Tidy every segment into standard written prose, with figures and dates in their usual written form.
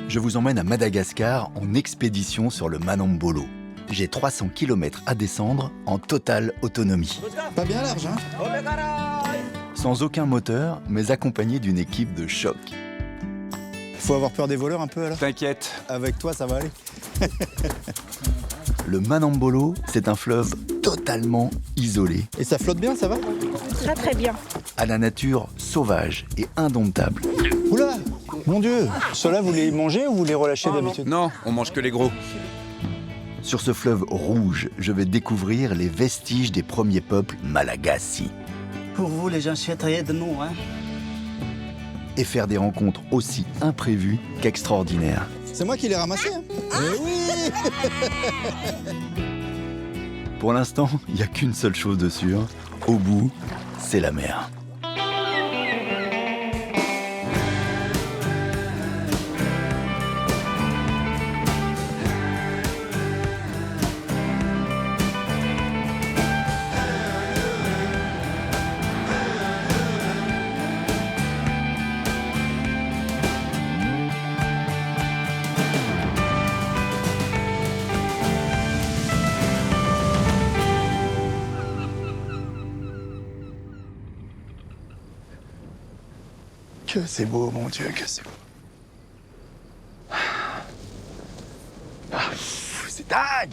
Je vous emmène à Madagascar en expédition sur le Manambolo. J'ai 300 km à descendre en totale autonomie. Pas bien large, hein? Sans aucun moteur, mais accompagné d'une équipe de choc. Faut avoir peur des voleurs un peu alors? T'inquiète. Avec toi, ça va aller. Le Manambolo, c'est un fleuve totalement isolé, Et ça flotte bien, ça va? Très très bien. à la nature sauvage et indomptable. Oula! Mon Dieu! Ceux-là, vous les mangez ou vous les relâchez d'habitude? Non, on mange que les gros. Sur ce fleuve rouge, je vais découvrir les vestiges des premiers peuples malagasy Pour vous, les gens châtaillaient de nous, hein. et faire des rencontres aussi imprévues qu'extraordinaires. C'est moi qui l'ai ramassé, hein? Eh oui! Pour l'instant, il n'y a qu'une seule chose de sûre. Au bout, c'est la mer. Que c'est beau, mon Dieu, que c'est beau. C'est dingue!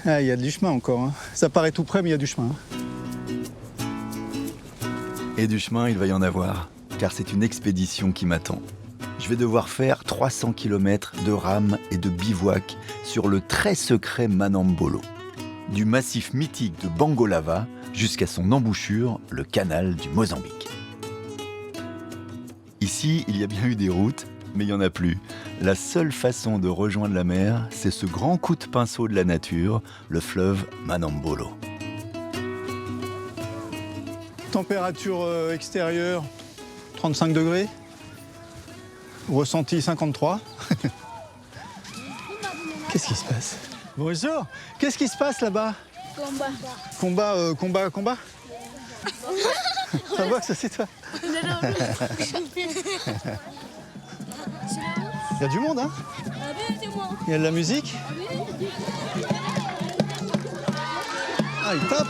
Ah, il y a du chemin encore, hein. Ça paraît tout près, mais il y a du chemin, hein. Et du chemin, il va y en avoir, car c'est une expédition qui m'attend. Je vais devoir faire 300 km de rames et de bivouac sur le très secret Manambolo. Du massif mythique de Bangolava jusqu'à son embouchure, le canal du Mozambique. Ici, il y a bien eu des routes, mais il n'y en a plus. La seule façon de rejoindre la mer, c'est ce grand coup de pinceau de la nature, le fleuve Manambolo. Température extérieure, 35 degrés. Ressenti 53. Qu'est-ce qui se passe? Bonjour. Qu'est-ce qui se passe là-bas? Combat. Ça va que ça c'est toi? Il y a du monde, hein? Il y a de la musique? Ah, il tape.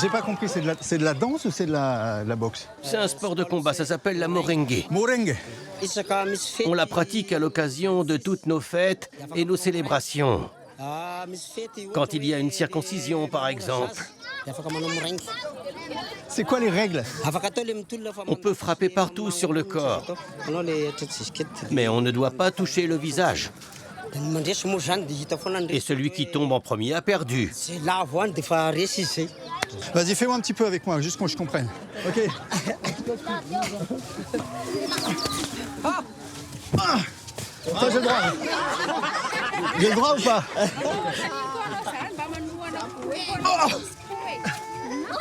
J'ai pas compris, c'est de la danse ou c'est de la boxe? C'est un sport de combat, ça s'appelle la morengue. Morengue. On la pratique à l'occasion de toutes nos fêtes et nos célébrations. Quand il y a une circoncision, par exemple. C'est quoi les règles? On peut frapper partout sur le corps, mais on ne doit pas toucher le visage. Et celui qui tombe en premier a perdu. Vas-y, fais-moi un petit peu avec moi, juste que je comprenne. Ok. Ça, j'ai le droit. J'ai le droit ou pas?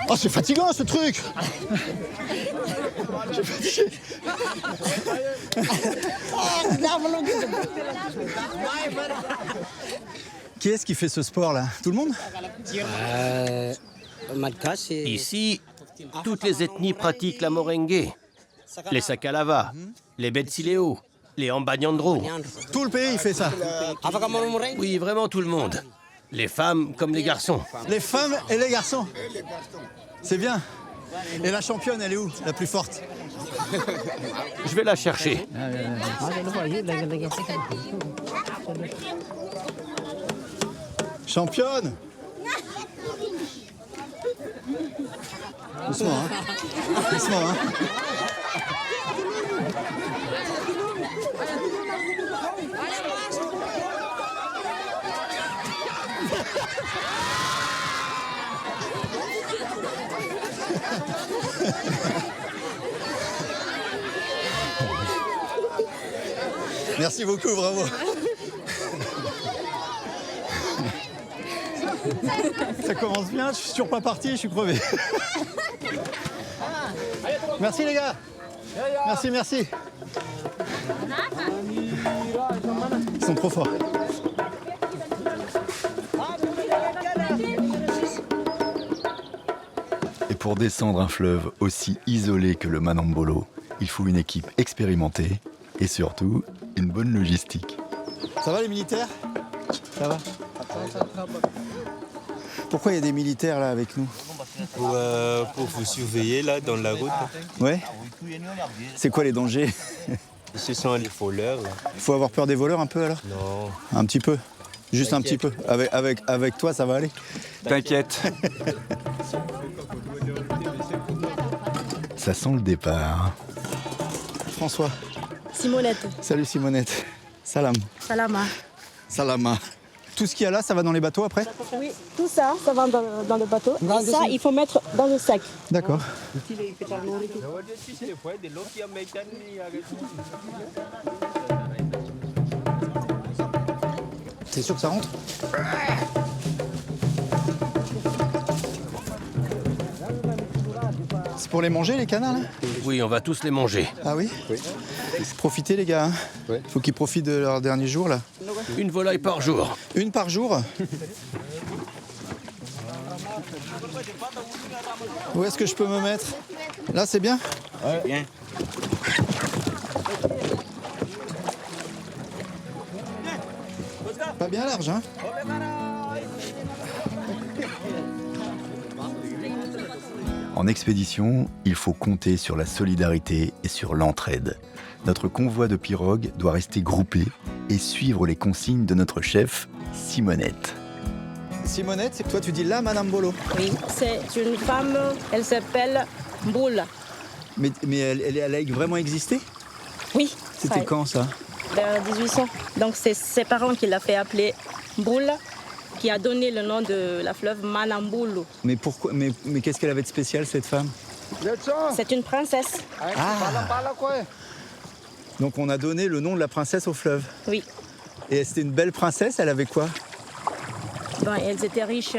Oh, c'est fatigant ce truc. Je suis fatigué. Qui est-ce qui fait ce sport-là? Tout le monde? Ici, toutes les ethnies pratiquent la morengue. Les Sakalava, les Betsileo, les Ambanyandro. Tout le pays fait ça. Oui, vraiment tout le monde. Les femmes comme les garçons. Les femmes et les garçons. C'est bien. Et la championne, elle est où? La plus forte? Je vais la chercher. Championne! Doucement, hein? Doucement, hein? Merci beaucoup, bravo. Ça commence bien, je suis toujours pas parti, je suis crevé. Merci les gars. Merci, merci. Ils sont trop forts. Et pour descendre un fleuve aussi isolé que le Manambolo, il faut une équipe expérimentée et surtout une bonne logistique. Ça va les militaires? Ça va? Pourquoi il y a des militaires là avec nous? Pour vous surveiller là dans la route. Ouais. C'est quoi les dangers? Ce sont les voleurs. Là. Il faut avoir peur des voleurs un peu alors? Non. Un petit peu. Juste un petit peu. Avec toi, ça va aller. T'inquiète. Ça sent le départ. François. Simonette. Salut Simonette. Salam. Salama. Salama. Tout ce qu'il y a là, ça va dans les bateaux après? Oui, tout ça, ça va dans le bateau. Et ça, il faut mettre dans le sac. D'accord. T'es sûr que ça rentre? C'est pour les manger les canards là? Oui, on va tous les manger. Ah oui? Profitez les gars. Faut qu'ils profitent de leur dernier jour là. Une volaille par jour. Une par jour? Où est-ce que je peux me mettre? Là c'est bien? Bien. Pas bien large hein? En expédition, il faut compter sur la solidarité et sur l'entraide. Notre convoi de pirogues doit rester groupé et suivre les consignes de notre chef, Simonette. Simonette, c'est toi tu dis là Madame Bolo. Oui, c'est une femme, elle s'appelle Boule. Mais elle a vraiment existé? Oui, C'était ça, quand ça? vers 1800. Donc c'est ses parents qui l'ont fait appeler Boule, qui a donné le nom de la fleuve Manambulu. Mais pourquoi? Mais qu'est-ce qu'elle avait de spécial cette femme? C'est une princesse. Donc on a donné le nom de la princesse au fleuve. Oui. Et c'était une belle princesse, elle avait quoi? Bon, elles étaient riches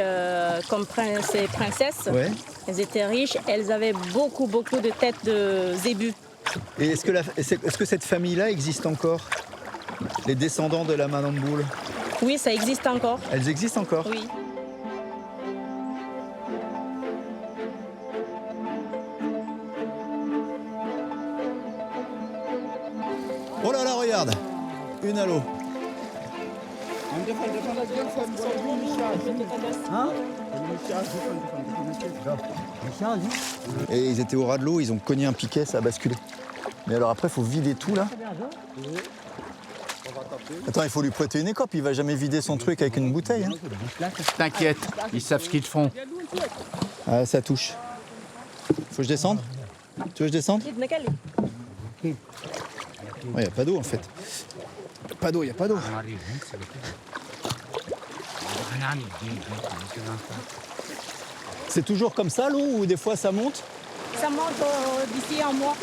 comme ces princesses. Ouais. Elles étaient riches, elles avaient beaucoup de têtes de zébus. Et est-ce que cette famille-là existe encore? Les descendants de la Manambulu? Oui, ça existe encore. Elles existent encore? Oui. Oh là là, regarde! Une à l'eau. Et ils étaient au ras de l'eau, ils ont cogné un piquet, ça a basculé. Mais alors après, il faut vider tout là. Attends, il faut lui prêter une écope, il va jamais vider son truc avec une bouteille. Hein. T'inquiète, ils savent ce qu'ils font. Ah, ça touche. Faut que je descende? Tu veux que je descende? Il n'y a pas d'eau en fait. Pas d'eau, il n'y a pas d'eau. C'est toujours comme ça l'eau ou des fois ça monte? Ça monte d'ici un mois.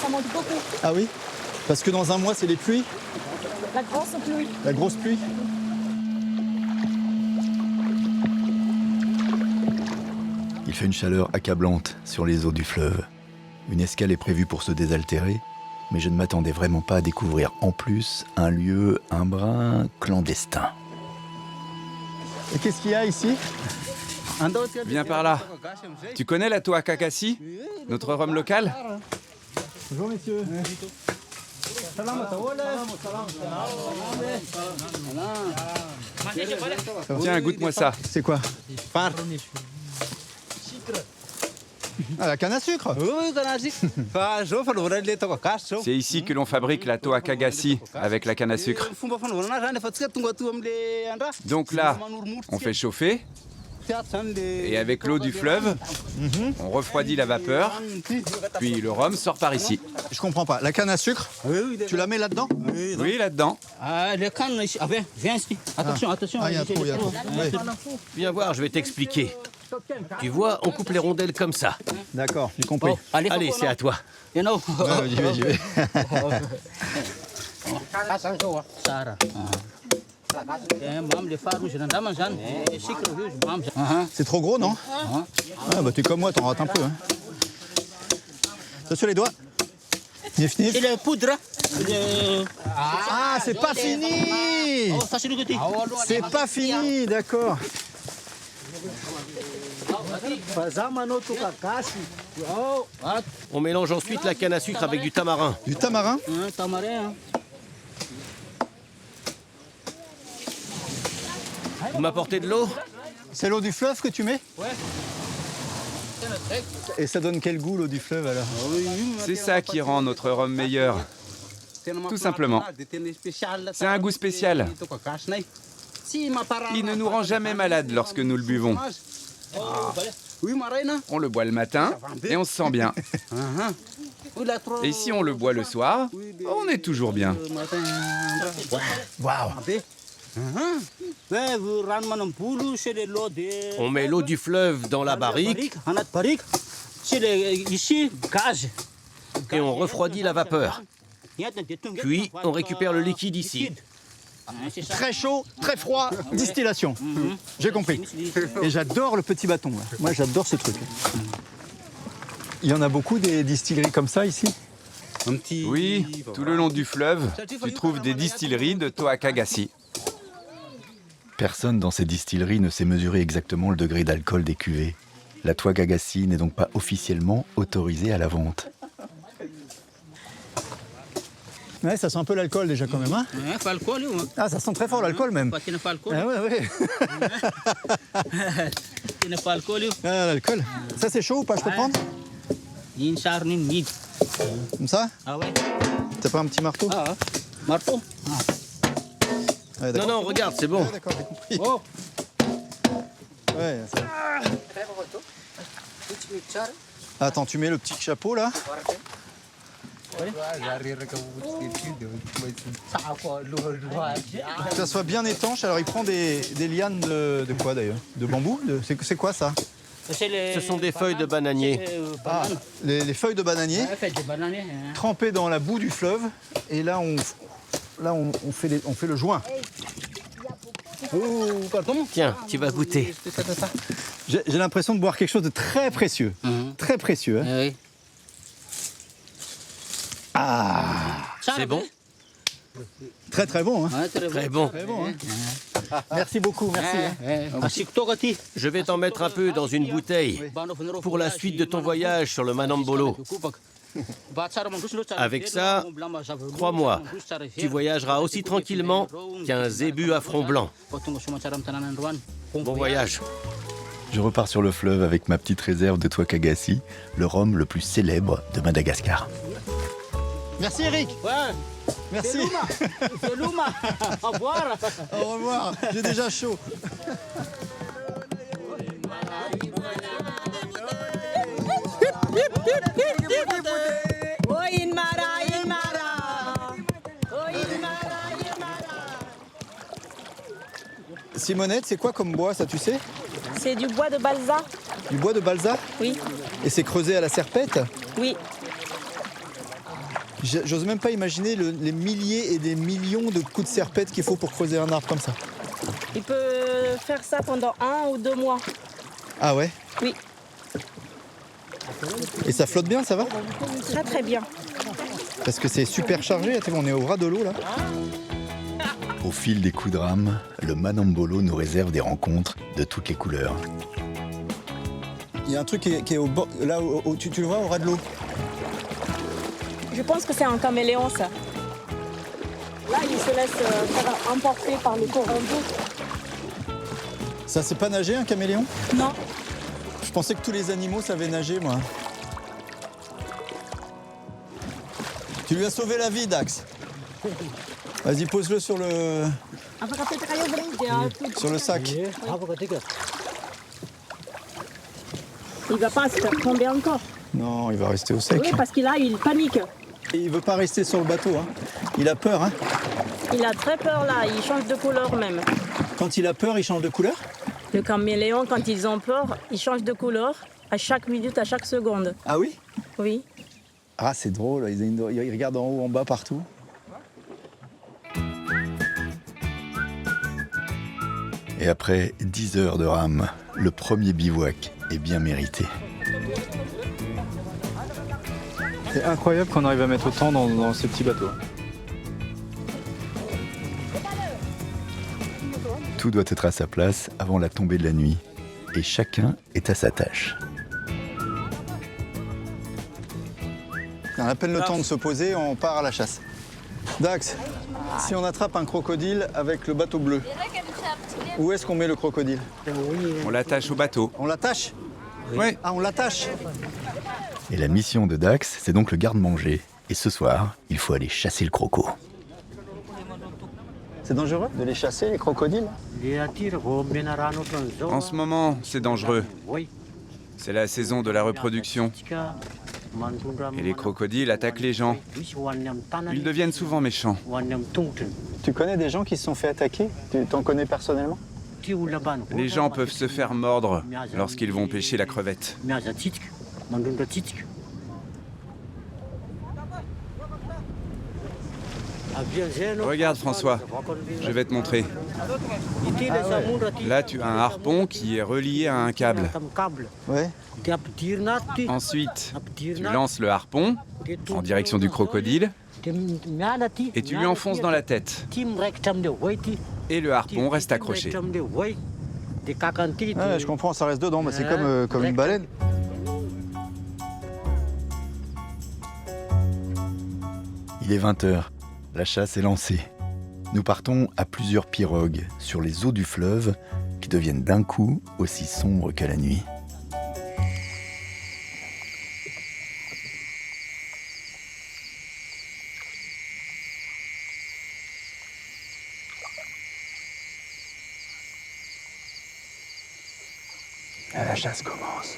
Ça monte beaucoup. Ah oui? Parce que dans un mois c'est les pluies? La grosse pluie. La grosse pluie? Il fait une chaleur accablante sur les eaux du fleuve. Une escale est prévue pour se désaltérer, mais je ne m'attendais vraiment pas à découvrir en plus un lieu un brin clandestin. Et qu'est-ce qu'il y a ici? Viens par là. Tu connais la Toa Kakasi, notre rhum local? Bonjour messieurs. Tiens, goûte-moi ça. C'est quoi? Ah, la canne à sucre? C'est ici que l'on fabrique la Toa Kakasi avec la canne à sucre. Donc là, on fait chauffer. Et avec l'eau du fleuve, on refroidit la vapeur, puis le rhum sort par ici. Je comprends pas. La canne à sucre, tu la mets là-dedans? Oui, là-dedans. Viens ici. Attention. Ah, il y a trop. Oui. Viens voir, je vais t'expliquer. Tu vois, on coupe les rondelles comme ça. D'accord, j'ai compris. Allez, c'est à toi. Ouais, j'y vais, j'y vais. C'est trop gros, non? Ah bah t'es comme moi, t'en rates un peu. Hein. Attention les doigts. Nif, nif. C'est la poudre. Ah, c'est pas fini! C'est pas fini, d'accord. On mélange ensuite la canne à sucre avec du tamarin. Du tamarin? Vous m'apportez de l'eau? C'est l'eau du fleuve que tu mets? Ouais. Et ça donne quel goût l'eau du fleuve alors? C'est ça qui rend notre rhum meilleur. Tout simplement. C'est un goût spécial. Il ne nous rend jamais malade lorsque nous le buvons. On le boit le matin et on se sent bien. Et si on le boit le soir, on est toujours bien. Waouh! On met l'eau du fleuve dans la barrique et on refroidit la vapeur. Puis on récupère le liquide ici. Très chaud, très froid, distillation. J'ai compris. Et j'adore le petit bâton. Là. Moi, j'adore ce truc. Il y en a beaucoup des distilleries comme ça ici? Oui, tout le long du fleuve, tu trouves des distilleries de Toakagassi. Personne dans ces distilleries ne sait mesurer exactement le degré d'alcool des cuvées. La Toakagassi n'est donc pas officiellement autorisée à la vente. Ouais, ça sent un peu l'alcool déjà quand même, hein? Ah, ça sent très fort l'alcool même. Ah ouais, ouais. Ah, l'alcool. Ça c'est chaud ou pas, je peux prendre? Comme ça? Ah ouais. T'as pas un petit marteau? Ah, marteau. Ouais, Non, non, regarde, c'est bon. Ouais, d'accord, j'ai compris. Ouais, ça... Attends, tu mets le petit chapeau là? Que ça soit bien étanche. Alors il prend des lianes de quoi d'ailleurs? De bambou? C'est quoi ça? Ce sont des feuilles de bananier. Ah, les feuilles de bananier trempées dans la boue du fleuve. Et là on fait le joint. Oh, pardon. Tiens, tu vas goûter. J'ai l'impression de boire quelque chose de très précieux. Très précieux. Hein. Oui. Ah, C'est bon? très très bon. Hein. Très bon. Très bon. Hein. Merci beaucoup, merci. Hein. Je vais t'en mettre un peu dans une bouteille pour la suite de ton voyage sur le Manambolo. Avec ça, crois-moi, tu voyageras aussi tranquillement qu'un zébu à front blanc. Bon voyage. Je repars sur le fleuve avec ma petite réserve de Toakagassi, le rhum le plus célèbre de Madagascar. Merci Eric. Ouais. Merci. C'est Luma. Au revoir. Au revoir. J'ai déjà chaud. Simonette, c'est quoi comme bois, ça tu sais? C'est du bois de balsa. Du bois de balsa? Oui, Et c'est creusé à la serpette? oui. J'ose même pas imaginer les milliers et des millions de coups de serpette qu'il faut pour creuser un arbre comme ça. Il peut faire ça pendant 1 ou 2 mois. Ah ouais? Oui, Et ça flotte bien, ça va? très très bien. Parce que c'est super chargé, attends, on est au ras de l'eau là. Au fil des coups de rame, le Manambolo nous réserve des rencontres de toutes les couleurs. Il y a un truc qui est au bord, là, tu le vois, au ras de l'eau. Je pense que c'est un caméléon, ça. Là, il se laisse faire emporter par le courant d'eau. Ça, c'est pas nager, un caméléon? Non, Je pensais que tous les animaux savaient nager, moi. Tu lui as sauvé la vie, Dax. Vas-y, pose-le sur le sac. il va pas se faire tomber encore. Non, il va rester au sec. Oui, parce qu'il il panique. Il veut pas rester sur le bateau, hein. Il a peur, hein. Il a très peur là, il change de couleur même. Quand il a peur, il change de couleur? Le caméléon, quand ils ont peur, ils changent de couleur à chaque minute, à chaque seconde. Ah oui? Oui. Ah, c'est drôle, ils regardent en haut, en bas, partout. Et après 10 heures de rame, le premier bivouac est bien mérité. C'est incroyable qu'on arrive à mettre autant dans ces petits bateaux. Tout doit être à sa place avant la tombée de la nuit. Et chacun est à sa tâche. On a à peine le temps de se poser, on part à la chasse. Dax, si on attrape un crocodile avec le bateau bleu, où est-ce qu'on met le crocodile? On l'attache au bateau. On l'attache? Oui. Ah, on l'attache? Et la mission de Dax, c'est donc le garde-manger. Et ce soir, il faut aller chasser le croco. C'est dangereux de les chasser, les crocodiles? En ce moment, c'est dangereux. C'est la saison de la reproduction. Et les crocodiles attaquent les gens. Ils deviennent souvent méchants. Tu connais des gens qui se sont fait attaquer? Tu t'en connais personnellement? Les gens peuvent se faire mordre lorsqu'ils vont pêcher la crevette. Regarde François, je vais te montrer. Là, tu as un harpon qui est relié à un câble. Ouais. Ensuite, tu lances le harpon en direction du crocodile et tu lui enfonces dans la tête. Et le harpon reste accroché. Ouais, je comprends, ça reste dedans, c'est comme une baleine. Il est 20h. La chasse est lancée. Nous partons à plusieurs pirogues sur les eaux du fleuve qui deviennent d'un coup aussi sombres que la nuit. La chasse commence.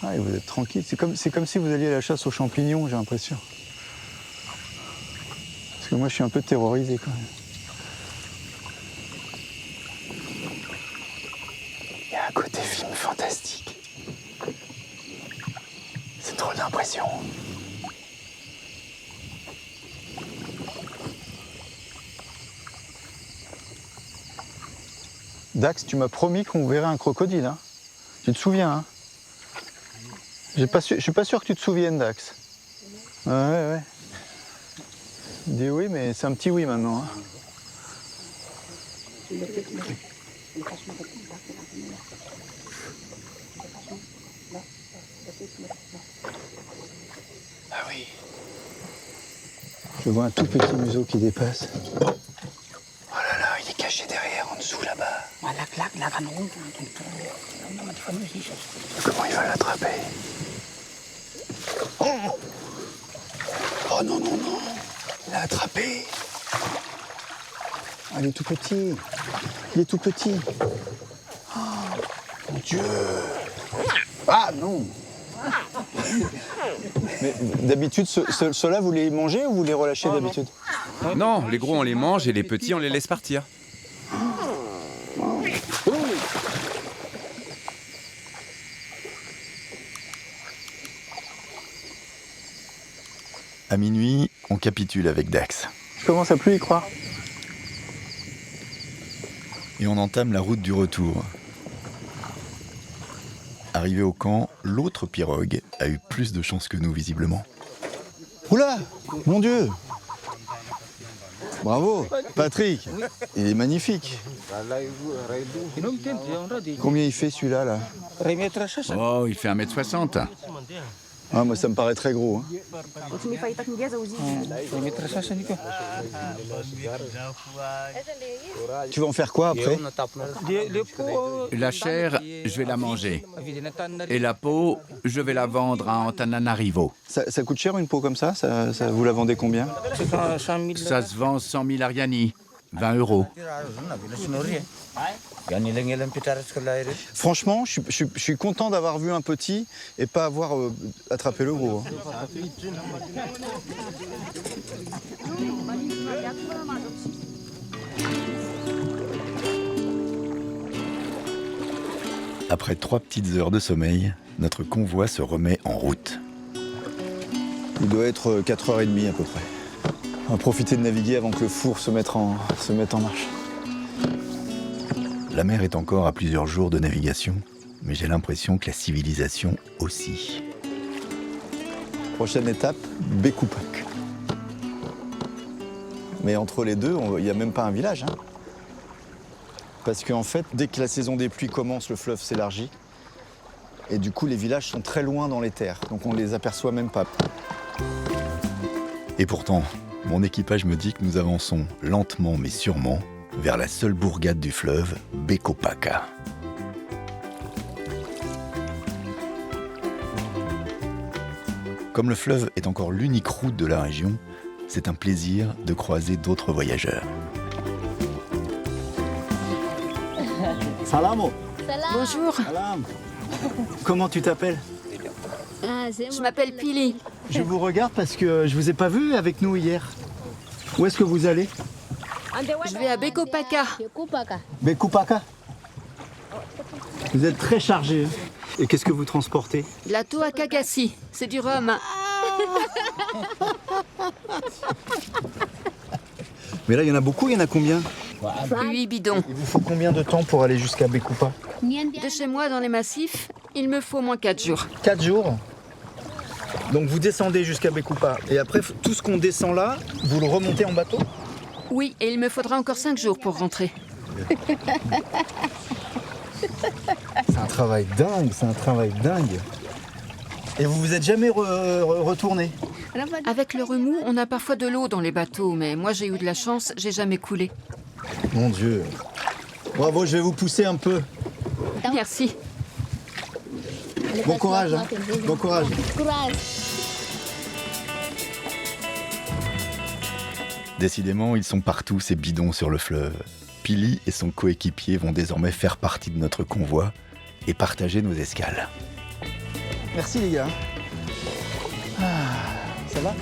Ah, et vous êtes tranquille. C'est comme si vous alliez à la chasse aux champignons, j'ai l'impression. Parce que moi, je suis un peu terrorisé quand même. Il y a un côté film fantastique. C'est trop d'impression. Dax, tu m'as promis qu'on verrait un crocodile, hein? Tu te souviens, hein? Je suis pas sûr que tu te souviennes, Dax. Ouais. Dis oui, mais c'est un petit oui maintenant. Hein. Ah oui. Je vois un tout petit museau qui dépasse. Oh là là, il est caché derrière, en dessous, là-bas. Comment il va l'attraper? Oh non, il l'a attrapé. Ah, il est tout petit. Il est tout petit. Oh, mon Dieu. Ah non. Mais d'habitude, ceux-là, vous les mangez ou vous les relâchez d'habitude? Non, les gros on les mange et les petits on les laisse partir. À minuit, on capitule avec Dax. Je commence à plus y croire. Et on entame la route du retour. Arrivé au camp, l'autre pirogue a eu plus de chance que nous, visiblement. Oula, mon Dieu. Bravo, Patrick. Il est magnifique. Combien il fait celui-là, là? Oh, il fait 1m60. Ah, moi, ça me paraît très gros. Hein. Tu vas en faire quoi après? La chair, je vais la manger. Et la peau, je vais la vendre à Antananarivo. Ça coûte cher une peau comme ça, vous la vendez combien? Ça se vend 100 000 Ariani. 20 €. Franchement, je suis content d'avoir vu un petit et pas avoir attrapé le gros. Après 3 petites heures de sommeil, notre convoi se remet en route. Il doit être 4h30 à peu près. On va profiter de naviguer avant que le four se mette en marche. La mer est encore à plusieurs jours de navigation, mais j'ai l'impression que la civilisation aussi. Prochaine étape, Bécoupac. Mais entre les deux, il n'y a même pas un village. Hein. Parce qu'en fait, dès que la saison des pluies commence, le fleuve s'élargit. Et du coup, les villages sont très loin dans les terres, donc on ne les aperçoit même pas. Et pourtant, mon équipage me dit que nous avançons lentement mais sûrement vers la seule bourgade du fleuve, Bécopaca. Comme le fleuve est encore l'unique route de la région, c'est un plaisir de croiser d'autres voyageurs. Salamo. Bonjour, Salam. Comment tu t'appelles? je m'appelle Pili. Je vous regarde parce que je vous ai pas vu avec nous hier. Où est-ce que vous allez? Je vais à Bécopaca. Bécoupaca. Vous êtes très chargé. Et qu'est-ce que vous transportez? De la toa Kagassi, c'est du rhum. Mais là, il y en a beaucoup, il y en a combien? 8 bidons. Il vous faut combien de temps pour aller jusqu'à Bécoupa? De chez moi, dans les massifs, il me faut au moins 4 jours. 4 jours. Donc vous descendez jusqu'à Bécoupa. Et après, tout ce qu'on descend là, vous le remontez en bateau? Oui, et il me faudra encore 5 jours pour rentrer. C'est un travail dingue, c'est un travail dingue. Et vous vous êtes jamais retourné? Avec le remous, on a parfois de l'eau dans les bateaux, mais moi j'ai eu de la chance, j'ai jamais coulé. Mon Dieu. Bravo, je vais vous pousser un peu. Merci. Bon courage, hein. Bon courage. Décidément, ils sont partout, ces bidons sur le fleuve. Pili et son coéquipier vont désormais faire partie de notre convoi et partager nos escales. Merci les gars. Ça va?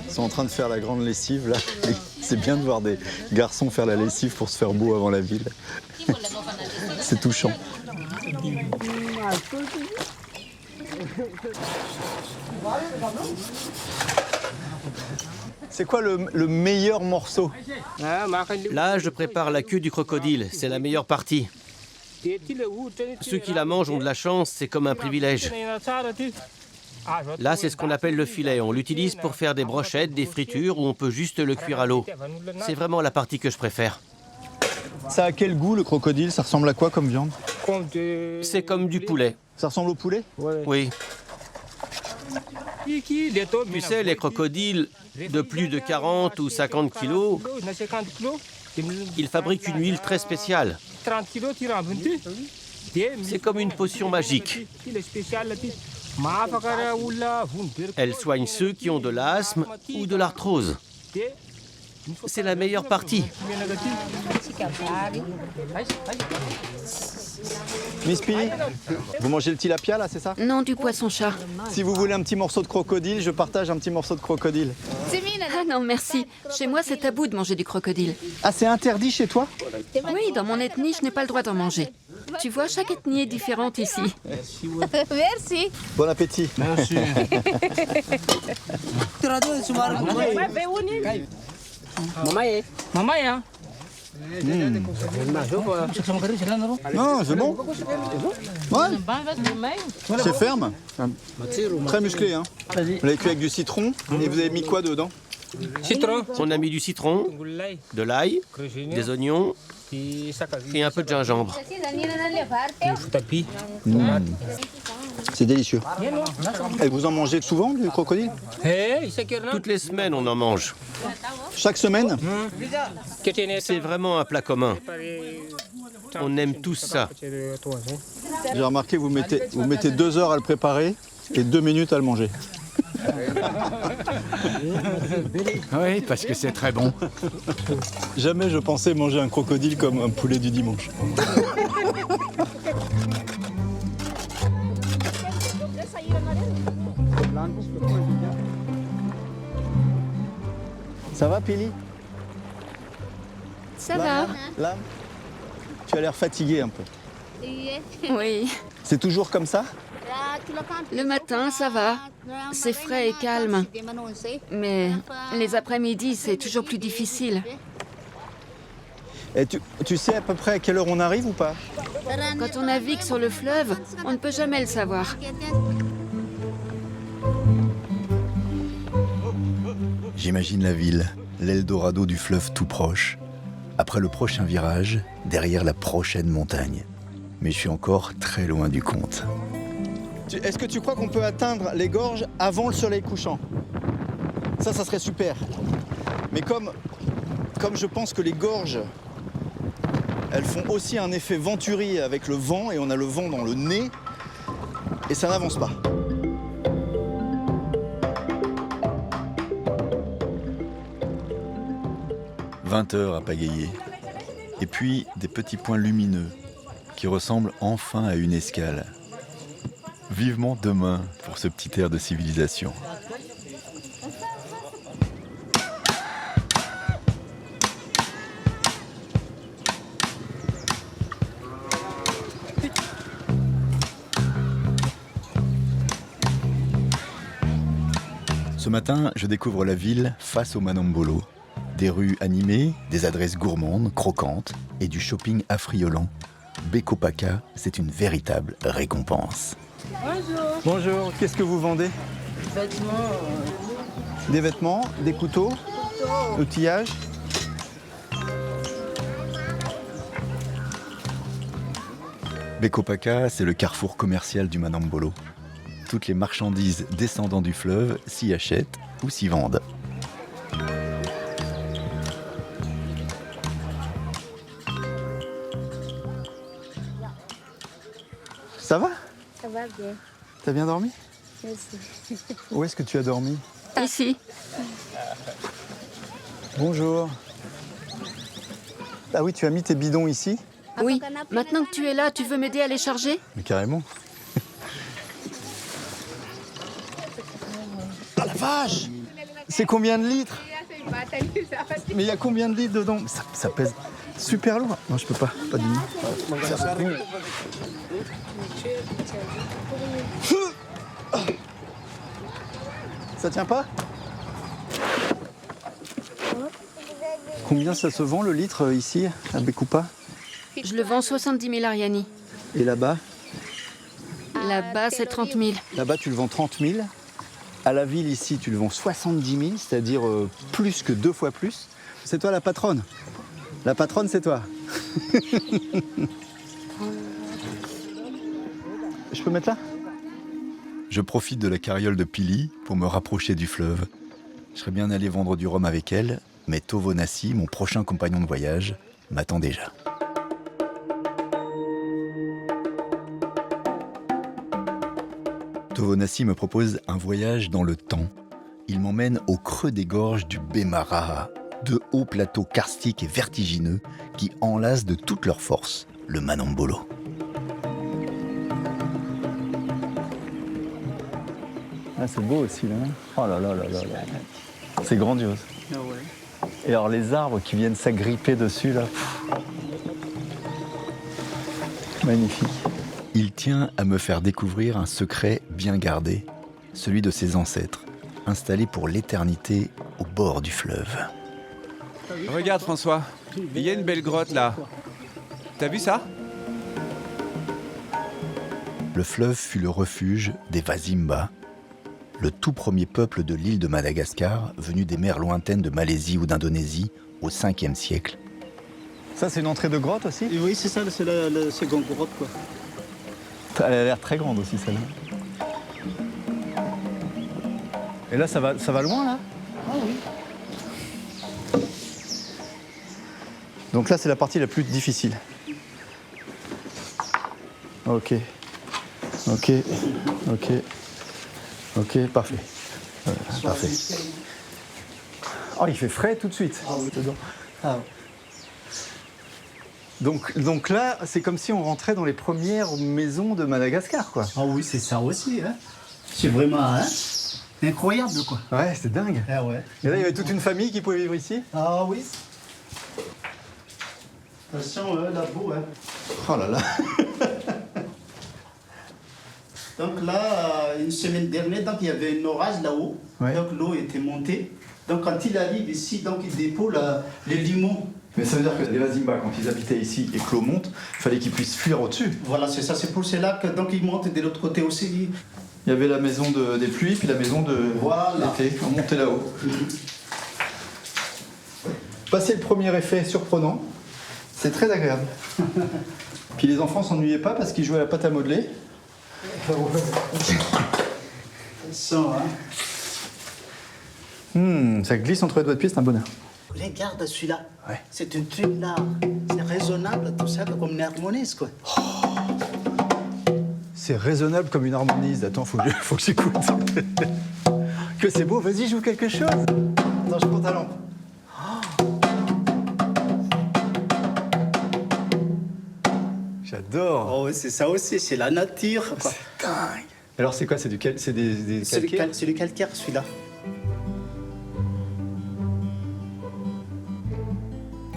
Ils sont en train de faire la grande lessive là. C'est bien de voir des garçons faire la lessive pour se faire beau avant la ville. C'est touchant. C'est quoi le meilleur morceau? Là, je prépare la queue du crocodile. C'est la meilleure partie. Ceux qui la mangent ont de la chance, c'est comme un privilège. Là, c'est ce qu'on appelle le filet. On l'utilise pour faire des brochettes, des fritures, ou on peut juste le cuire à l'eau. C'est vraiment la partie que je préfère. Ça a quel goût le crocodile? Ça ressemble à quoi comme viande? C'est comme du poulet. Ça ressemble au poulet? Oui. Tu sais, les crocodiles de plus de 40 ou 50 kilos, ils fabriquent une huile très spéciale. C'est comme une potion magique. Elle soigne ceux qui ont de l'asthme ou de l'arthrose. C'est la meilleure partie. Miss Pili, vous mangez le tilapia là, c'est ça? Non, du poisson-chat. Si vous voulez un petit morceau de crocodile, je partage un petit morceau de crocodile. Ah non, merci. Chez moi, c'est tabou de manger du crocodile. Ah, c'est interdit chez toi? Oui, dans mon ethnie, je n'ai pas le droit d'en manger. Tu vois, chaque ethnie est différente ici. Merci. Bon appétit. Merci. Maman, hein? Non, c'est bon. Ouais. C'est ferme. Très musclé, hein. Vous l'avez cuit avec du citron. Et vous avez mis quoi dedans? Citron. On a mis du citron, de l'ail, des oignons et un peu de gingembre. C'est délicieux. Et vous en mangez souvent du crocodile? Toutes les semaines, on en mange. Chaque semaine? C'est vraiment un plat commun. On aime tous ça. J'ai remarqué que vous mettez 2 heures à le préparer et 2 minutes à le manger. Oui, parce que c'est très bon. Jamais je pensais manger un crocodile comme un poulet du dimanche. Ça va, Pili? Ça va. Là, tu as l'air fatigué un peu. Oui. C'est toujours comme ça? Le matin, ça va. C'est frais et calme. Mais les après-midi, c'est toujours plus difficile. Et tu sais à peu près à quelle heure on arrive ou pas? Quand on navigue sur le fleuve, on ne peut jamais le savoir. J'imagine la ville, l'Eldorado du fleuve tout proche. Après le prochain virage, derrière la prochaine montagne. Mais je suis encore très loin du compte. Est-ce que tu crois qu'on peut atteindre les gorges avant le soleil couchant? Ça serait super. Mais comme je pense que les gorges, elles font aussi un effet venturi avec le vent, et on a le vent dans le nez, et ça n'avance pas. « 20 heures à pagayer. Et puis des petits points lumineux qui ressemblent enfin à une escale. Vivement demain pour ce petit air de civilisation. Ce matin, je découvre la ville face au Manombolo. Des rues animées, des adresses gourmandes, croquantes et du shopping affriolant. Bekopaka, c'est une véritable récompense. Bonjour, qu'est-ce que vous vendez? Vêtements. Des vêtements, des couteaux, outillage. Bekopaka, c'est le carrefour commercial du Manombolo. Toutes les marchandises descendant du fleuve s'y achètent ou s'y vendent. Ça va? Ça va bien. T'as bien dormi? Merci. Où est-ce que tu as dormi? Ici. Bonjour. Ah oui, tu as mis tes bidons ici? Oui. Maintenant que tu es là, tu veux m'aider à les charger? Mais carrément. Ah la vache! C'est combien de litres? Mais il y a combien de litres dedans? Ça pèse super lourd. Non, je peux pas du tout. Ça tient pas? Combien ça se vend le litre ici, à Bekupa? Je le vends 70 000 Ariani. Et là-bas? Là-bas, c'est 30 000. Là-bas, tu le vends 30 000. À la ville, ici, tu le vends 70 000, c'est-à-dire plus que 2 fois plus. C'est toi la patronne. La patronne, c'est toi. Je peux mettre là? Je profite de la carriole de Pili pour me rapprocher du fleuve. Je serais bien allé vendre du rhum avec elle, mais Tovonassi, mon prochain compagnon de voyage, m'attend déjà. Tovonassi me propose un voyage dans le temps. Il m'emmène au creux des gorges du Bemaraha, de hauts plateaux karstiques et vertigineux qui enlacent de toute leur force le Manombolo. Ah, c'est beau aussi, là. Oh là là là là là. C'est grandiose. Et alors, les arbres qui viennent s'agripper dessus, là. Magnifique. Il tient à me faire découvrir un secret bien gardé, celui de ses ancêtres, installés pour l'éternité au bord du fleuve. Regarde François, il y a une belle grotte là. T'as vu ça? Le fleuve fut le refuge des Wazimba, le tout premier peuple de l'île de Madagascar, venu des mers lointaines de Malaisie ou d'Indonésie au 5e siècle. Ça, c'est une entrée de grotte aussi? Oui, c'est ça, c'est la seconde grotte, quoi. Elle a l'air très grande aussi, celle-là. Et là, ça va loin, là? Ah oui. Donc là, c'est la partie la plus difficile. Ok. Ok. Ok. Ok, parfait. Parfait. Oh, il fait frais tout de suite. Ah oui, dedans. Ah. Donc là, c'est comme si on rentrait dans les premières maisons de Madagascar, quoi. Ah oui, c'est ça aussi. Hein. C'est vraiment incroyable, quoi. Ouais, c'est dingue. Ah ouais. Et là, il y avait toute une famille qui pouvait vivre ici. Ah oui. Attention, la boue. Hein. Oh là là. Donc là, une semaine dernière, donc, il y avait un orage là-haut. Ouais. Donc l'eau était montée. Donc quand il arrive ici, donc, il dépose les limons. Mais ça veut dire que les Wazimba, quand ils habitaient ici et que l'eau monte, il fallait qu'ils puissent fuir au-dessus. Voilà, c'est ça. C'est pour cela que donc ils montent de l'autre côté aussi. Il y avait la maison des pluies, puis la maison de l'été. On montait là-haut. Passer le premier effet surprenant, c'est très agréable. Puis les enfants s'ennuyaient pas parce qu'ils jouaient à la pâte à modeler. Ça glisse entre les doigts de pied, c'est un bonheur. Regarde celui-là. Ouais. C'est un truc là. C'est raisonnable, tout ça, comme une harmonise, quoi. C'est raisonnable comme une harmonise. Attends, faut que j'écoute. Que c'est beau, vas-y, joue quelque chose. Attends, je prends ta lampe. J'adore. Oh, oui, c'est ça aussi, c'est la nature, quoi. C'est dingue. Alors c'est quoi? C'est des calcaires? C'est le calcaire, celui-là.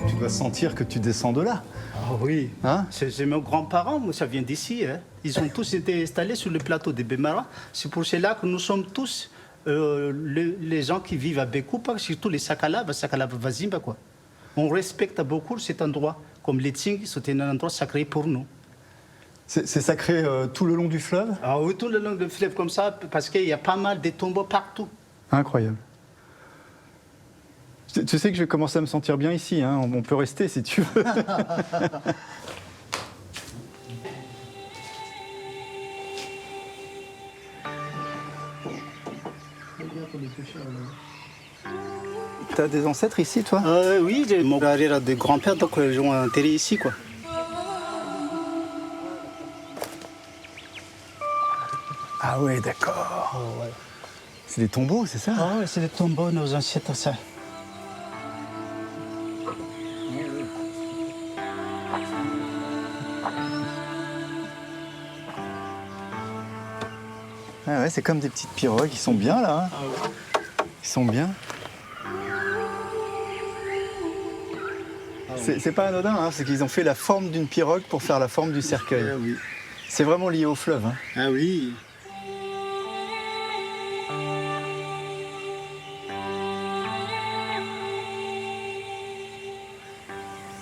Tu dois sentir que tu descends de là. Ah oui. Hein? C'est mes grands-parents, moi, ça vient d'ici. Hein. Ils ont tous été installés sur le plateau de Bemara. C'est pour cela que nous sommes tous les gens qui vivent à Bekupa, surtout les Sakala Wazimba, quoi. On respecte beaucoup cet endroit. Comme les Tsing, c'est un endroit sacré pour nous. C'est sacré tout le long du fleuve? Ah oui, tout le long du fleuve comme ça, parce qu'il y a pas mal de tombeaux partout. Incroyable. Tu sais que je vais commencer à me sentir bien ici, hein. On peut rester si tu veux. T'as des ancêtres ici, toi? Oui, mon arrière de grand-père, donc ils ont enterré ici, quoi. Ah ouais, d'accord. Oh, ouais. C'est des tombeaux, c'est ça? Ah oui, c'est les tombeaux de nos ancêtres, ça. Ah ouais, c'est comme des petites pirogues, ils sont bien là. Hein. Ah ouais. Ils sont bien. C'est pas anodin, hein, c'est qu'ils ont fait la forme d'une pirogue pour faire la forme du cercueil. Ah oui. C'est vraiment lié au fleuve. Hein. Ah oui.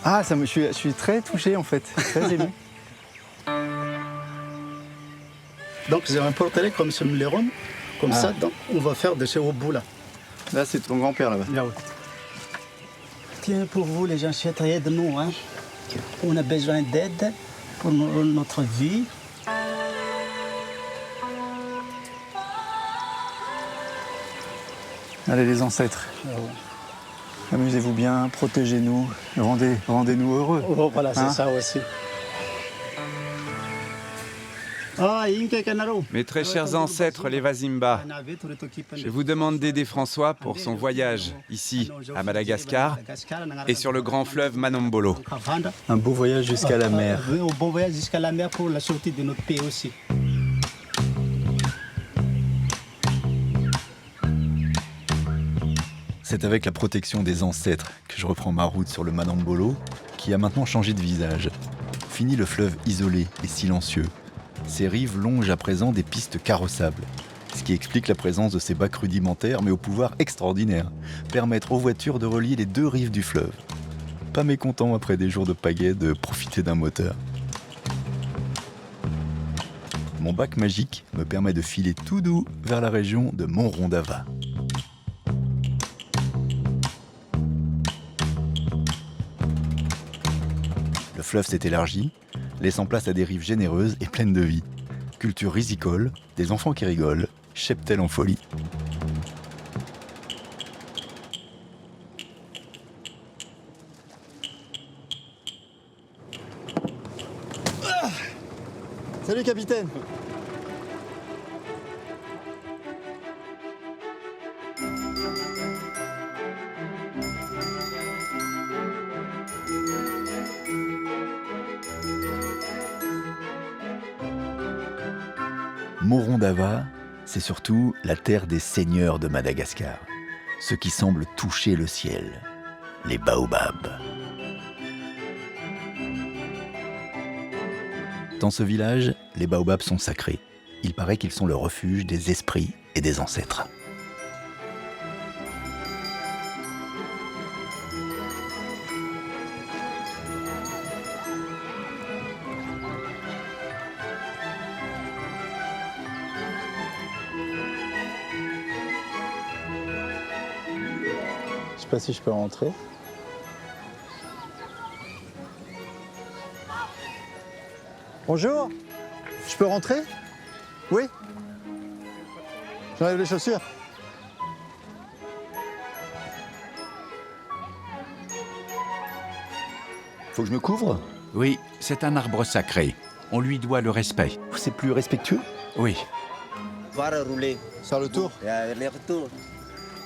Ah, je suis très touché en fait, très ému. Donc j'ai un portrait comme ce Mléron, comme ça, donc on va faire de ce au bout là. Là, c'est ton grand-père là-bas. Là, oui. Tiens, pour vous les ancêtres, aidez-nous. Hein. On a besoin d'aide pour notre vie. Allez les ancêtres, amusez-vous bien, protégez-nous, rendez-nous heureux. Oh, voilà, c'est Hein? ça aussi. Mes très chers ancêtres, les Wazimba, je vous demande d'aider François pour son voyage ici, à Madagascar, et sur le grand fleuve Manombolo. Un beau voyage jusqu'à la mer. Oui, un beau voyage jusqu'à la mer pour la sortie de notre pays aussi. C'est avec la protection des ancêtres que je reprends ma route sur le Manombolo, qui a maintenant changé de visage. Fini le fleuve isolé et silencieux. Ses rives longent à présent des pistes carrossables, ce qui explique la présence de ces bacs rudimentaires mais au pouvoir extraordinaire, permettre aux voitures de relier les deux rives du fleuve. Pas mécontent après des jours de pagaie de profiter d'un moteur. Mon bac magique me permet de filer tout doux vers la région de Montrondava. Le fleuve s'est élargi, laissant place à des rives généreuses et pleines de vie. Culture risicole, des enfants qui rigolent, cheptel en folie. Salut capitaine. Morondava, c'est surtout la terre des seigneurs de Madagascar, ceux qui semblent toucher le ciel, les baobabs. Dans ce village, les baobabs sont sacrés. Il paraît qu'ils sont le refuge des esprits et des ancêtres. Je sais pas si je peux rentrer. Bonjour, je peux rentrer? Oui? J'enlève les chaussures. Faut que je me couvre? Oui, c'est un arbre sacré. On lui doit le respect. C'est plus respectueux? Oui. Faire le tour?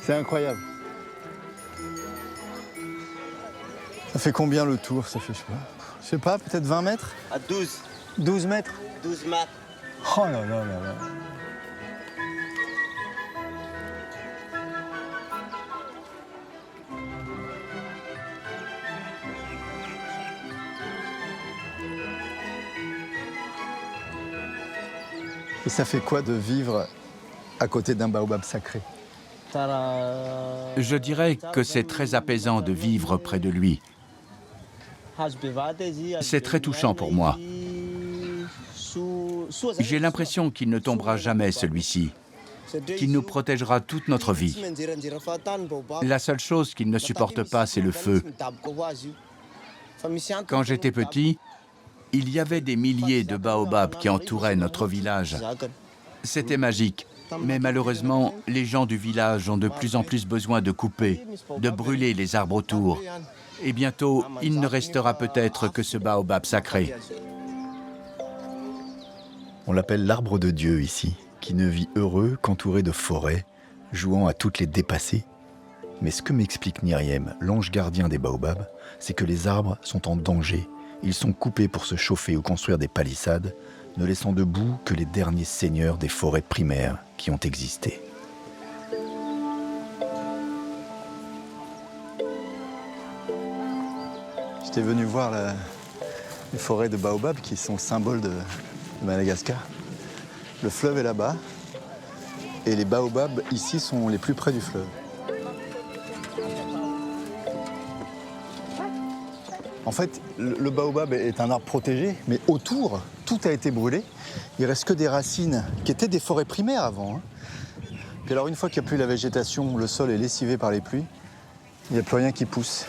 C'est incroyable. Ça fait combien le tour? Ça fait, je sais pas, peut-être 20 mètres? À 12. 12 mètres? 12 mètres. Oh là là là là. Et ça fait quoi de vivre à côté d'un baobab sacré? Je dirais que c'est très apaisant de vivre près de lui. C'est très touchant pour moi. J'ai l'impression qu'il ne tombera jamais, celui-ci, qu'il nous protégera toute notre vie. La seule chose qu'il ne supporte pas, c'est le feu. Quand j'étais petit, il y avait des milliers de baobabs qui entouraient notre village. C'était magique. Mais malheureusement, les gens du village ont de plus en plus besoin de couper, de brûler les arbres autour. Et bientôt, il ne restera peut-être que ce baobab sacré. On l'appelle l'arbre de Dieu ici, qui ne vit heureux qu'entouré de forêts, jouant à toutes les dépasser. Mais ce que m'explique Myriam, l'ange gardien des baobabs, c'est que les arbres sont en danger. Ils sont coupés pour se chauffer ou construire des palissades, ne laissant debout que les derniers seigneurs des forêts primaires qui ont existé. J'étais venu voir les forêts de baobab qui sont symbole de Madagascar. Le fleuve est là-bas et les baobabs ici sont les plus près du fleuve. En fait, le baobab est un arbre protégé, mais autour, tout a été brûlé. Il reste que des racines qui étaient des forêts primaires avant. Puis alors, une fois qu'il n'y a plus la végétation, le sol est lessivé par les pluies, il n'y a plus rien qui pousse.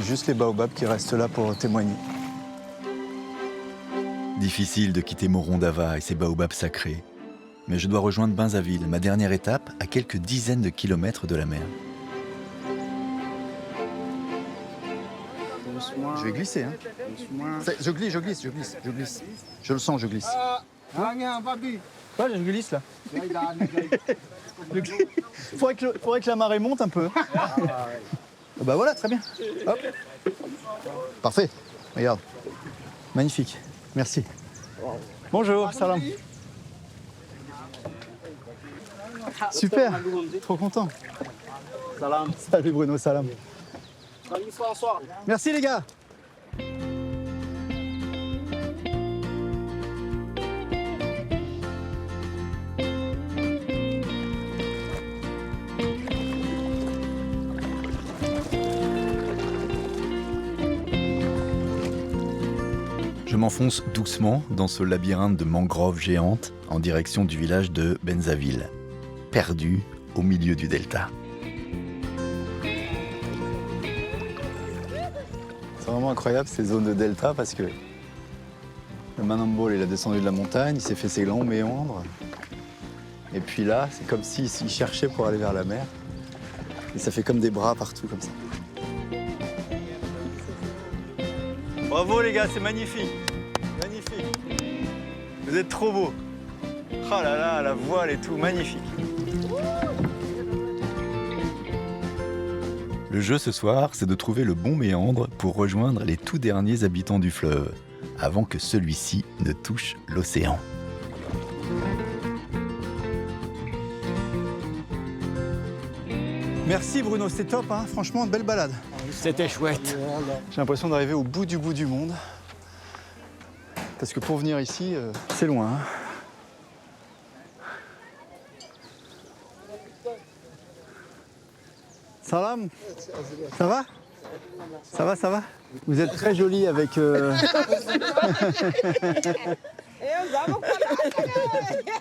Juste les baobabs qui restent là pour témoigner. Difficile de quitter Morondava et ses baobabs sacrés. Mais je dois rejoindre Benzaville, ma dernière étape, à quelques dizaines de kilomètres de la mer. Je vais glisser, hein. Je glisse. Je le sens, je glisse. Ouais, je glisse là. Faudrait que la marée monte un peu. Bah voilà, très bien. Hop. Parfait. Regarde. Magnifique. Merci. Bonjour, salam. Super. Trop content. Salam. Salut Bruno, salam. Salut François. Merci les gars. Je m'enfonce doucement dans ce labyrinthe de mangroves géantes en direction du village de Benzaville, perdu au milieu du delta. C'est vraiment incroyable ces zones de delta parce que le Manambol, il a descendu de la montagne, il s'est fait ses grands méandres. Et puis là, c'est comme s'il cherchait pour aller vers la mer. Et ça fait comme des bras partout comme ça. Bravo les gars, c'est magnifique. Magnifique. Vous êtes trop beaux. Oh là là, la voile et tout, magnifique. Le jeu ce soir, c'est de trouver le bon méandre pour rejoindre les tout derniers habitants du fleuve, avant que celui-ci ne touche l'océan. Merci Bruno, c'était top, hein. Franchement, belle balade. C'était chouette. J'ai l'impression d'arriver au bout du monde. Parce que pour venir ici, c'est loin. Hein. Salam, ça va? Ça va, ça va? Vous êtes très jolie avec...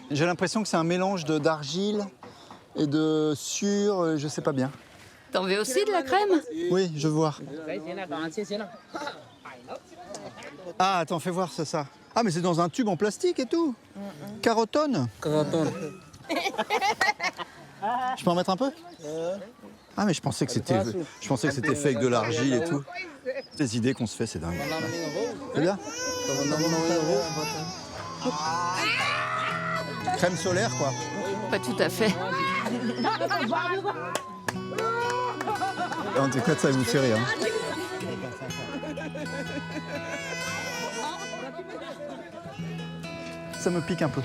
J'ai l'impression que c'est un mélange d'argile et de sueur, je sais pas bien. T'en veux aussi de la crème? Oui, je veux voir. Ah, attends, fais voir ça. Ah, mais c'est dans un tube en plastique et tout. Carotone. Je peux en mettre un peu? Ah, mais je pensais que c'était fait avec de l'argile et tout. Les idées qu'on se fait, c'est dingue. C'est bien? Crème solaire, quoi. Pas tout à fait. En tout cas, ça vous fait rire. Hein. Ça me pique un peu.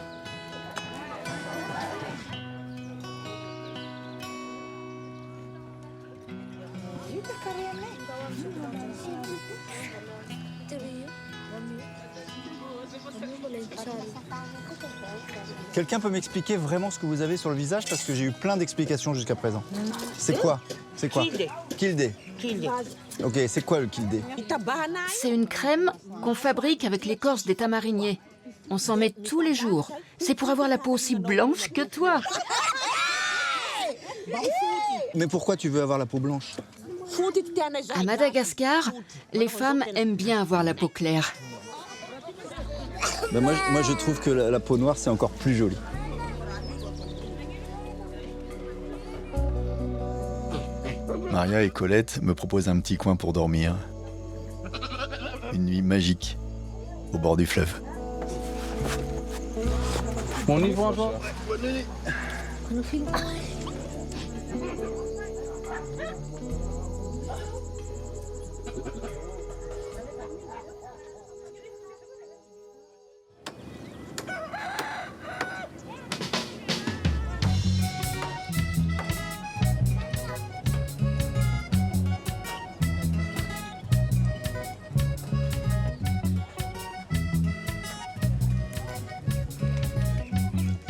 Quelqu'un peut m'expliquer vraiment ce que vous avez sur le visage parce que j'ai eu plein d'explications jusqu'à présent. C'est quoi? C'est quoi? Kilde. Ok, c'est quoi le kilde? C'est une crème qu'on fabrique avec l'écorce des tamariniers. On s'en met tous les jours. C'est pour avoir la peau aussi blanche que toi. Mais pourquoi tu veux avoir la peau blanche? À Madagascar, les femmes aiment bien avoir la peau claire. Ben moi, je trouve que la peau noire, c'est encore plus joli. Maria et Colette me proposent un petit coin pour dormir. Une nuit magique, au bord du fleuve. On y va, toi.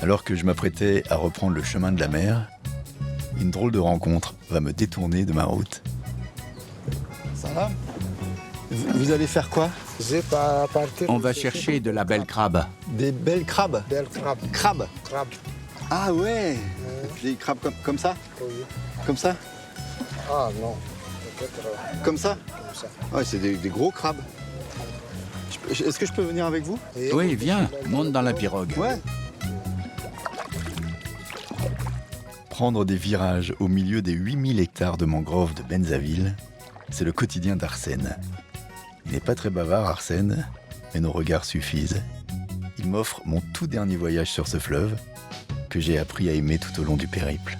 Alors que je m'apprêtais à reprendre le chemin de la mer, une drôle de rencontre va me détourner de ma route. Ça va? Vous allez faire quoi? On va chercher de la belle crabe. Des belles crabes? Crabes? Ah ouais, des crabes comme ça? Comme ça? Ah non. Comme ça? Ouais, c'est des gros crabes. Est-ce que je peux venir avec vous? Oui, viens, monte dans la pirogue. Ouais. Prendre des virages au milieu des 8000 hectares de mangroves de Benzaville, c'est le quotidien d'Arsène. Il n'est pas très bavard, Arsène, mais nos regards suffisent. Il m'offre mon tout dernier voyage sur ce fleuve, que j'ai appris à aimer tout au long du périple.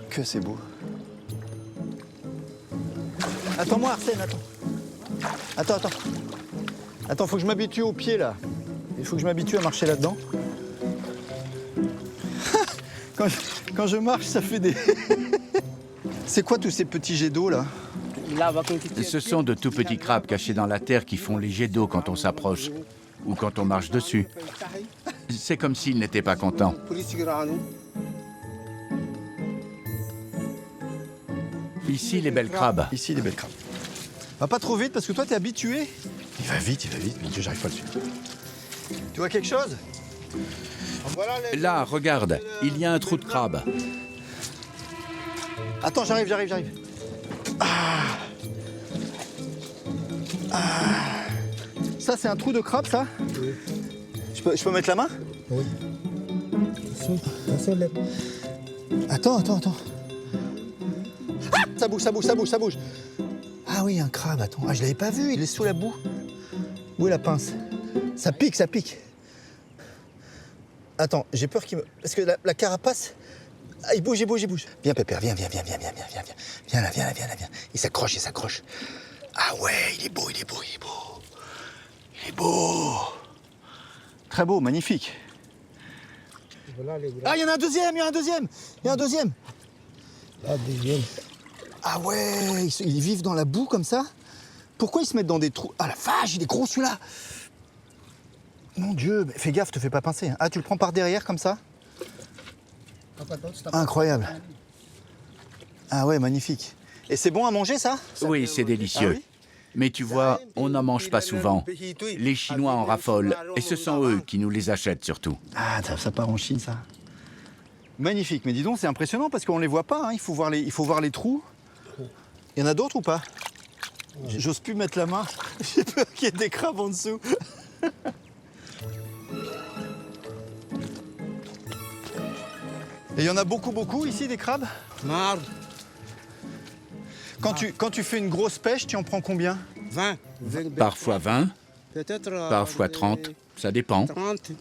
Que c'est beau. Attends-moi, Arsène, attends. Attends. Attends, faut que je m'habitue au pied, là. Il faut que je m'habitue à marcher là-dedans. Quand je marche, ça fait des... C'est quoi tous ces petits jets d'eau, là? Ce sont de tout petits crabes cachés dans la terre qui font les jets d'eau quand on s'approche ou quand on marche dessus. C'est comme s'ils n'étaient pas contents. Ici, les belles crabes. Ici, les belles crabes. Va pas trop vite, parce que toi, t'es habitué. Il va vite, mon Dieu, j'arrive pas à le suivre. Tu vois quelque chose? Là, regarde, il y a un trou de crabe. Attends, j'arrive. Ça, c'est un trou de crabe, ça? Oui. Je peux mettre la main? Oui. Attends. Ça bouge, ça bouge, ça bouge, ça bouge. Ah oui, un crabe, attends. Ah, je l'avais pas vu, il est sous la boue. Où est la pince? Ça pique, ça pique. Attends, j'ai peur qu'il me... Parce que la carapace... Ah, il bouge, il bouge, il bouge. Viens, Pépère, viens. Viens là, viens là. Il s'accroche, il s'accroche. Ah ouais, il est beau. Il est beau. Très beau, magnifique. Ah, il y en a un deuxième. Ah ouais, ils vivent dans la boue comme ça? Pourquoi ils se mettent dans des trous? Ah la vache, il est gros celui-là. Mon Dieu, fais gaffe, te fais pas pincer. Ah, tu le prends par derrière comme ça? Incroyable. Ah ouais, magnifique. Et c'est bon à manger ça? Oui, c'est délicieux. Ah oui? Mais tu vois, on n'en mange pas souvent. Les Chinois en raffolent, et ce sont eux qui nous les achètent surtout. Ah, ça part en Chine ça. Magnifique, mais dis donc, c'est impressionnant parce qu'on les voit pas, hein. Il faut voir les trous. Il y en a d'autres ou pas? J'ose plus mettre la main, j'ai peur qu'il y ait des crabes en dessous. Et il y en a beaucoup ici, des crabes? Quand tu fais une grosse pêche, tu en prends combien? 20. Parfois 20, parfois 30, ça dépend. 30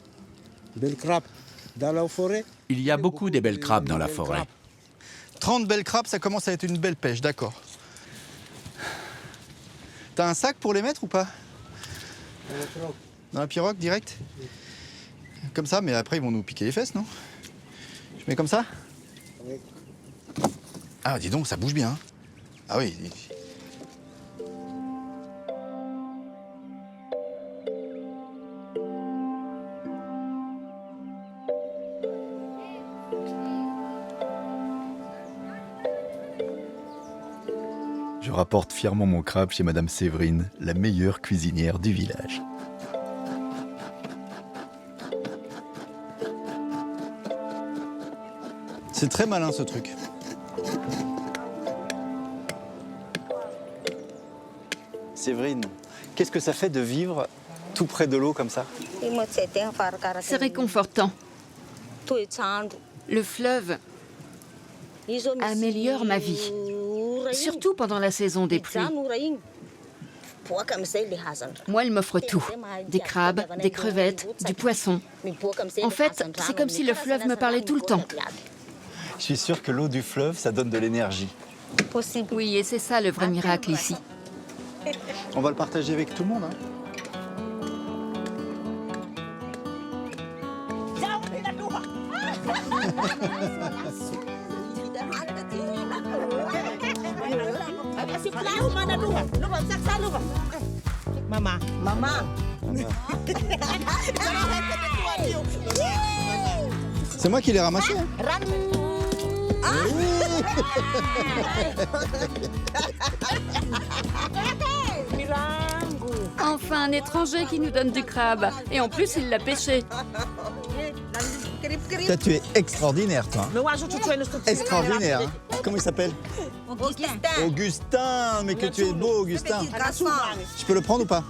belles crabes dans la forêt. Il y a beaucoup de belles crabes dans la forêt. 30 belles crabes, ça commence à être une belle pêche, d'accord. T'as un sac pour les mettre ou pas? Dans la pirogue, direct? Comme ça, mais après ils vont nous piquer les fesses, non? Je mets comme ça? Oui. Ah, dis donc, ça bouge bien. Ah oui. Je rapporte fièrement mon crabe chez Madame Séverine, la meilleure cuisinière du village. C'est très malin ce truc. Séverine, qu'est-ce que ça fait de vivre tout près de l'eau comme ça? C'est réconfortant. Le fleuve améliore ma vie, surtout pendant la saison des pluies. Moi, il m'offre tout. Des crabes, des crevettes, du poisson. En fait, c'est comme si le fleuve me parlait tout le temps. Je suis sûr que l'eau du fleuve, ça donne de l'énergie. Oui, et c'est ça le vrai miracle ici. On va le partager avec tout le monde, hein. C'est moi qui l'ai ramassé. Hein. Enfin, un étranger qui nous donne du crabe. Et en plus, il l'a pêché. Toi, tu es extraordinaire, toi. Extraordinaire. Hein. Comment il s'appelle? Augustin. Mais que tu es beau, Augustin. Je peux le prendre ou pas?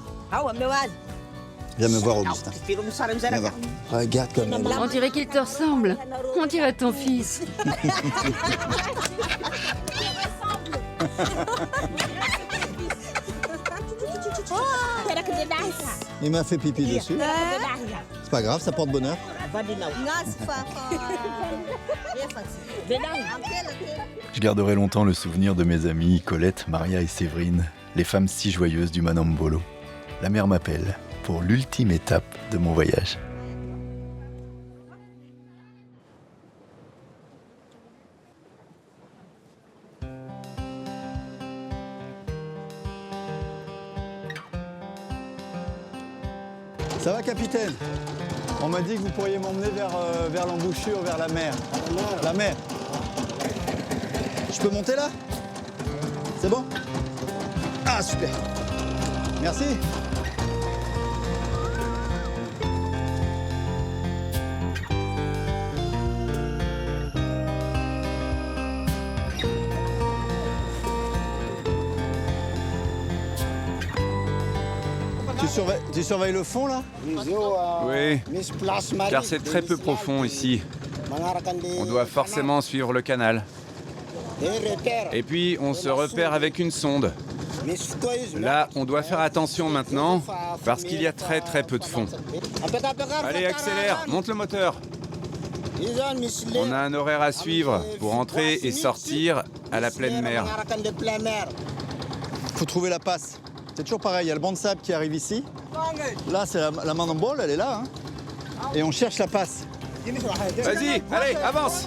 Viens me voir, Augustin. Viens voir. Regarde comme elle est. On dirait qu'il te ressemble. On dirait ton fils. Il m'a fait pipi dessus. C'est pas grave, ça porte bonheur. Je garderai longtemps le souvenir de mes amies Colette, Maria et Séverine, les femmes si joyeuses du Manambolo. La mer m'appelle pour l'ultime étape de mon voyage. Ça va, capitaine? On m'a dit que vous pourriez m'emmener vers l'embouchure, vers la mer. La mer. Je peux monter là? C'est bon? Ah, super. Merci. Tu surveilles le fond, là? Oui, car c'est très peu profond ici. On doit forcément suivre le canal. Et puis, on se repère avec une sonde. Là, on doit faire attention maintenant, parce qu'il y a très très peu de fond. Allez, accélère, monte le moteur. On a un horaire à suivre pour entrer et sortir à la pleine mer. Faut trouver la passe. C'est toujours pareil, il y a le banc de sable qui arrive ici. Là, c'est la Manambole, elle est là. Hein. Et on cherche la passe. Vas-y, allez, avance.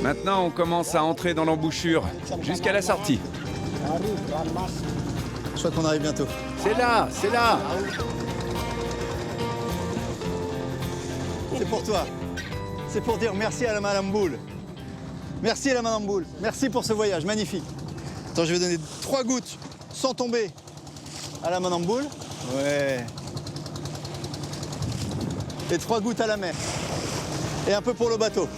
Maintenant, on commence à entrer dans l'embouchure, jusqu'à la sortie. Je crois qu'on arrive bientôt. C'est là, c'est là. C'est pour toi. C'est pour dire merci à la Manamboule. Merci à la Manamboule. Merci pour ce voyage magnifique. Attends, je vais donner 3 gouttes sans tomber à la Manamboule. Ouais. Et 3 gouttes à la mer. Et un peu pour le bateau.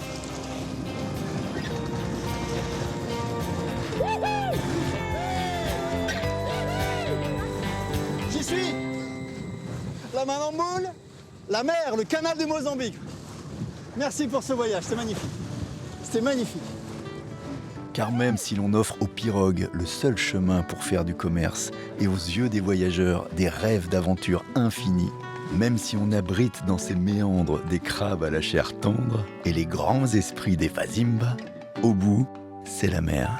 J'y suis. La Manamboule, la mer, le canal de Mozambique. Merci pour ce voyage, c'est magnifique. C'était magnifique. Car même si l'on offre aux pirogues le seul chemin pour faire du commerce et aux yeux des voyageurs des rêves d'aventure infinis, même si on abrite dans ces méandres des crabes à la chair tendre et les grands esprits des Fazimba, au bout, c'est la mer.